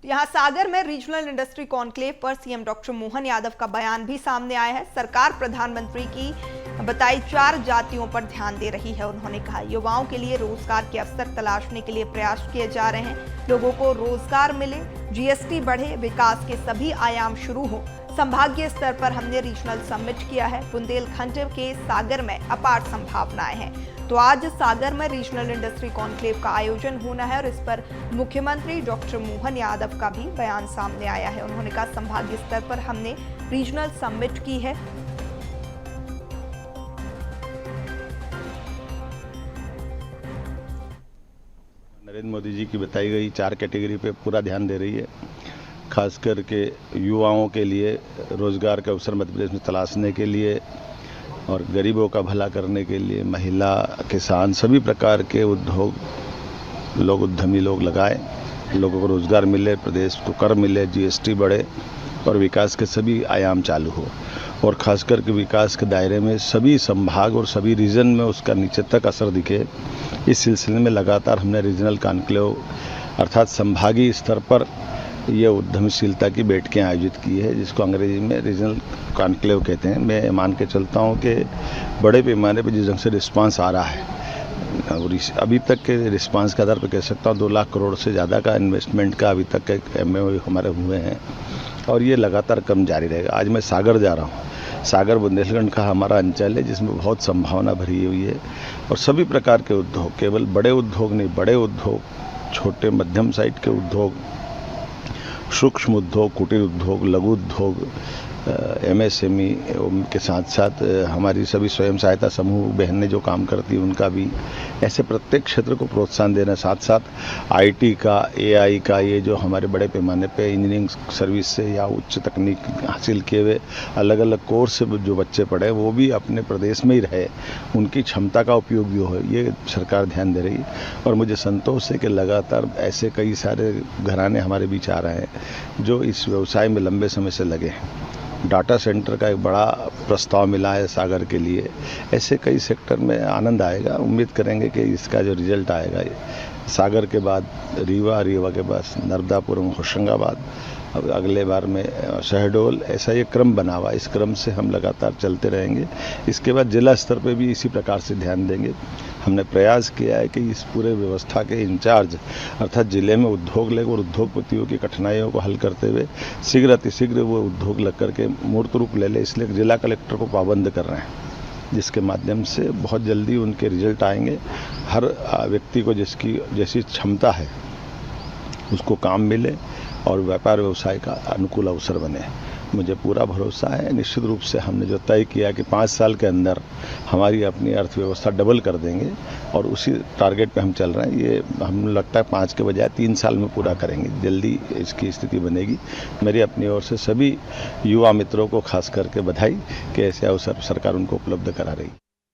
यहाँ सागर में regional industry conclave पर सीएम डॉक्टर मोहन यादव का बयान भी सामने आया है। सरकार प्रधानमंत्री की बताई 4 जातियों पर ध्यान दे रही है। उन्होंने कहा युवाओं के लिए रोजगार के अवसर तलाशने के लिए प्रयास किए जा रहे हैं, लोगों को रोजगार मिले, जीएसटी बढ़े, विकास के सभी आयाम शुरू हो। संभागीय स्तर पर हमने रीजनल समिट किया है। बुंदेलखंड के सागर में अपार संभावनाएं हैं। तो आज सागर में रीजनल इंडस्ट्री कॉन्क्लेव का आयोजन होना है और इस पर मुख्यमंत्री डॉक्टर मोहन यादव का भी बयान सामने आया है। उन्होंने कहा संभागीय स्तर पर हमने रीजनल समिट की है। नरेंद्र मोदी जी की बताई गई 4 कैटेगरी पे पूरा ध्यान दे रही है। खास करके युवाओं के लिए रोजगार के अवसर मध्य प्रदेश में तलाशने के लिए और गरीबों का भला करने के लिए महिला, किसान, सभी प्रकार के उद्योग लोग, उद्यमी लोग लगाए, लोगों को रोजगार मिले, प्रदेश को कर मिले, जीएसटी बढ़े और विकास के सभी आयाम चालू हो। और खास करके विकास के दायरे में सभी संभाग और सभी रीजन में उसका नीचे तक असर दिखे। इस सिलसिले में लगातार हमने रीजनल कॉन्क्लेव अर्थात संभागीय स्तर पर ये उद्यमशीलता की बैठकें आयोजित की है, जिसको अंग्रेजी में रीजनल कॉन्क्लेव कहते हैं। मैं मान के चलता हूँ कि बड़े पैमाने पर जिस ढंग से रिस्पांस आ रहा है और अभी तक के रिस्पांस के आधार पर कह सकता हूँ 2 लाख करोड़ से ज़्यादा का इन्वेस्टमेंट का अभी तक के MOU हमारे हुए हैं और ये लगातार कम जारी रहेगा। आज मैं सागर जा रहा हूँ। सागर बुंदेलखंड का हमारा अंचल है जिसमें बहुत संभावना भरी हुई है और सभी प्रकार के उद्योग, केवल बड़े उद्योग नहीं, बड़े उद्योग, छोटे मध्यम साइज के उद्योग, सूक्ष्म उद्योग, कुटीर उद्योग, लघु उद्योग, MSME के साथ साथ हमारी सभी स्वयं सहायता समूह बहनें जो काम करती हैं उनका भी, ऐसे प्रत्येक क्षेत्र को प्रोत्साहन देना, साथ साथ IT का, AI का, ये जो हमारे बड़े पैमाने पे इंजीनियरिंग सर्विस से या उच्च तकनीक हासिल किए हुए अलग अलग कोर्स से जो बच्चे पढ़े वो भी अपने प्रदेश में ही रहे, उनकी क्षमता का उपयोग भी हो, ये सरकार ध्यान दे रही है। और मुझे संतोष है कि लगातार ऐसे कई सारे घराने हमारे बीच आ रहे हैं जो इस व्यवसाय में लंबे समय से लगे हैं। डाटा सेंटर का एक बड़ा प्रस्ताव मिला है सागर के लिए। ऐसे कई सेक्टर में आनंद आएगा। उम्मीद करेंगे कि इसका जो रिजल्ट आएगा, सागर के बाद रीवा, रीवा के बाद नर्मदापुरम, होशंगाबाद, अब अगले बार में शहडोल, ऐसा ये क्रम बना हुआ। इस क्रम से हम लगातार चलते रहेंगे। इसके बाद जिला स्तर पे भी इसी प्रकार से ध्यान देंगे। हमने प्रयास किया है कि इस पूरे व्यवस्था के इंचार्ज अर्थात जिले में उद्योग लगे और उद्योगपतियों की कठिनाइयों को हल करते हुए शीघ्र अतिशीघ्र वो उद्योग लग करके मूर्त रूप ले ले, इसलिए जिला कलेक्टर को पाबंद कर रहे हैं, जिसके माध्यम से बहुत जल्दी उनके रिजल्ट आएंगे। हर व्यक्ति को जिसकी जैसी क्षमता है उसको काम मिले और व्यापार व्यवसाय का अनुकूल अवसर बने। मुझे पूरा भरोसा है। निश्चित रूप से हमने जो तय किया कि 5 साल के अंदर हमारी अपनी अर्थव्यवस्था डबल कर देंगे और उसी टारगेट पे हम चल रहे हैं। ये हम लगता है 5 के बजाय 3 साल में पूरा करेंगे, जल्दी इसकी स्थिति बनेगी। मेरी अपनी ओर से सभी युवा मित्रों को खास करके बधाई कि ऐसे अवसर सरकार उनको उपलब्ध करा रही है।